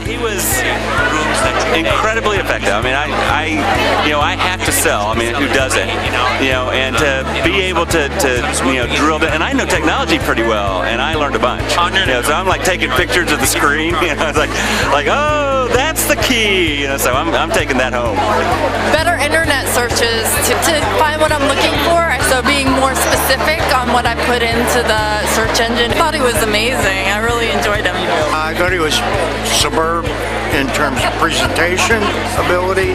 He was incredibly effective. I mean, I have to sell. I mean, who doesn't? And to be able to drill down. And I know technology pretty well, and I learned a bunch. So I'm like taking pictures of the screen. It's like, oh, that's the key. So I'm taking that home. Better internet searches to find what I'm looking for. So being more specific on what I put into the search engine. I thought he was amazing. I really enjoyed him. I thought he was superb in terms of presentation ability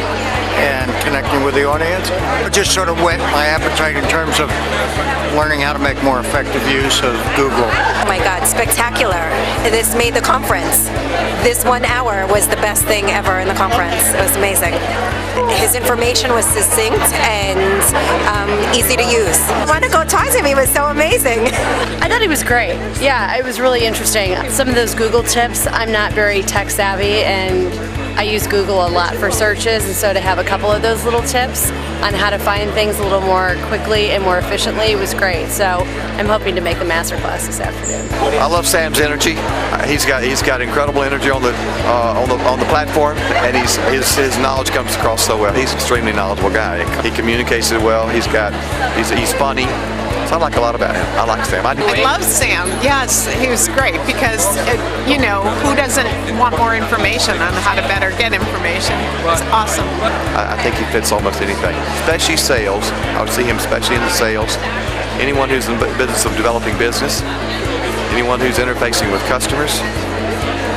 and connecting with the audience. It just sort of whet my appetite in terms of learning how to make more effective use of Google. Oh my God, spectacular. This made the conference. This 1 hour was the best thing ever in the conference. It was amazing. His information was succinct and easy to use. I want to go talk to him. He was so amazing. I thought he was great. Yeah, it was really interesting. Some of those Google tips, I'm not very tech savvy, and I use Google a lot for searches, and so to have a couple of those little tips on how to find things a little more quickly and more efficiently was great. So I'm hoping to make the masterclass this afternoon. I love Sam's energy. He's got incredible energy on the platform, and his knowledge comes across so well. He's an extremely knowledgeable guy. He communicates it well. He's funny. So I like a lot about him. I like Sam. I love Sam. Yes, he was great because, who doesn't want more information on how to better get information? It's awesome. I think he fits almost anything, especially sales. I would see him especially in the sales. Anyone who's in the business of developing business, anyone who's interfacing with customers,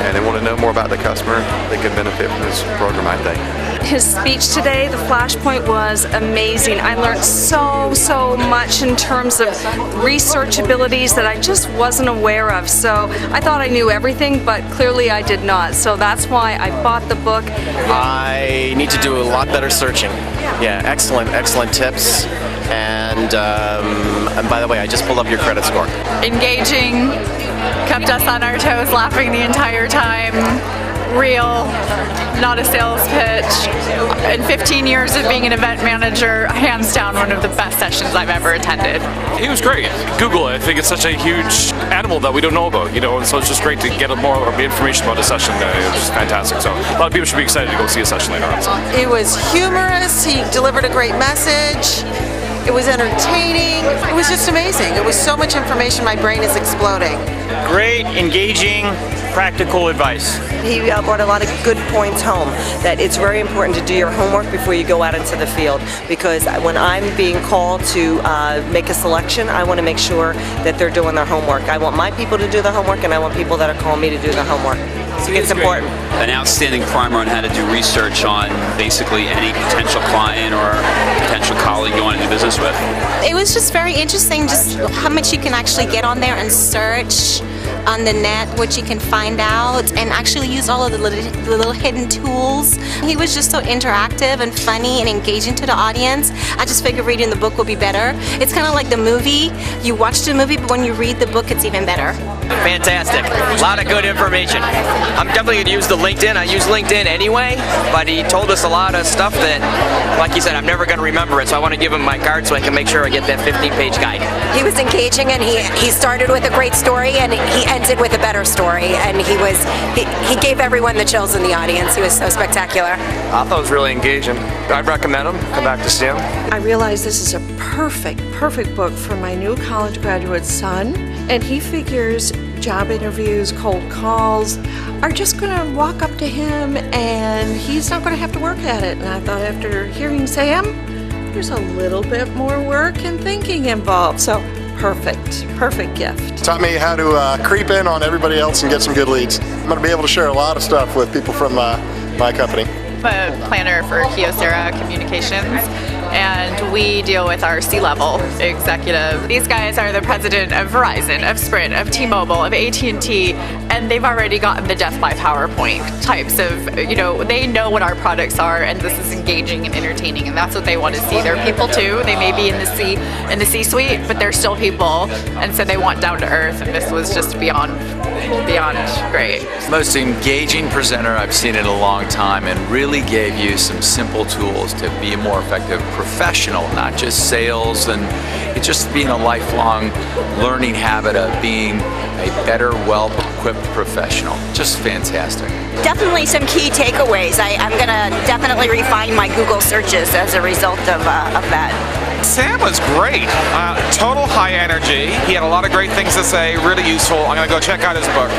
and they want to know more about the customer, they could benefit from this program, I think. His speech today, the Flashpoint, was amazing. I learned so much in terms of research abilities that I just wasn't aware of. So I thought I knew everything, but clearly I did not. So that's why I bought the book. I need to do a lot better searching. Yeah, excellent tips. And by the way, I just pulled up your credit score. Engaging, kept us on our toes, laughing the entire time. Real, not a sales pitch. In 15 years of being an event manager, hands down one of the best sessions I've ever attended. He was great. Google, I think it's such a huge animal that we don't know about, and so it's just great to get more information about the session. It was fantastic. So a lot of people should be excited to go see a session later on. So. It was humorous. He delivered a great message. It was entertaining. It was just amazing. It was so much information, my brain is exploding. Great, engaging, practical advice. He brought a lot of good points home, that it's very important to do your homework before you go out into the field, because when I'm being called to make a selection, I want to make sure that they're doing their homework. I want my people to do the homework, and I want people that are calling me to do the homework. It's important. An outstanding primer on how to do research on basically any potential client or potential colleague you want to do business with. It was just very interesting, just how much you can actually get on there and search on the net, what you can find out, and actually use all of the little hidden tools. He was just so interactive and funny and engaging to the audience. I just figured reading the book would be better. It's kind of like the movie. You watch the movie, but when you read the book, it's even better. Fantastic. A lot of good information. I'm definitely going to use the LinkedIn. I use LinkedIn anyway, but he told us a lot of stuff that, like you said, I'm never going to remember it, so I want to give him my card so I can make sure I get that 15-page guide. He was engaging, and he started with a great story, and he ended with a better story, and he gave everyone the chills in the audience. He was so spectacular. I thought it was really engaging. I'd recommend him. Come back to see him. I realize this is a perfect book for my new college graduate son, and he figures job interviews, cold calls are just going to walk up to him and he's not going to have to work at it. And I thought, after hearing Sam, there's a little bit more work and thinking involved. So perfect gift. Taught me how to creep in on everybody else and get some good leads. I'm going to be able to share a lot of stuff with people from my company. I'm a planner for Kyocera Communications, and we deal with our C-level executive. These guys are the president of Verizon, of Sprint, of T-Mobile, of AT&T, and they've already gotten the death by PowerPoint types of, they know what our products are, and this is engaging and entertaining, and that's what they want to see. They're people too. They may be in the C-suite, but they're still people, and so they want down to earth, and this was just beyond great. Most engaging presenter I've seen in a long time, and really gave you some simple tools to be a more effective professional, not just sales, and it's just being a lifelong learning habit of being a better, well equipped professional. Just fantastic. Definitely some key takeaways. I'm going to definitely refine my Google searches as a result of that. Sam was great. Total high energy. He had a lot of great things to say, really useful. I'm going to go check out his book.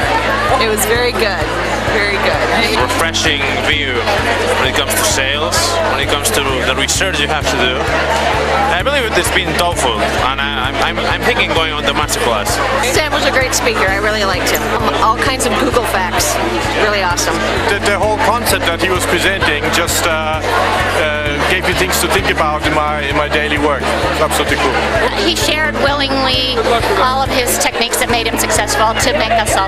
It was very good. Very good. Refreshing view when it comes to sales, when it comes to the research you have to do. I believe it's been thoughtful, and I'm thinking going on the masterclass. Sam was a great speaker. I really liked him. All kinds of Google facts. Really awesome. The whole concept that he was presenting just gave me things to think about in my daily work. It's absolutely cool. He shared willingly all of his techniques that made him successful to make us all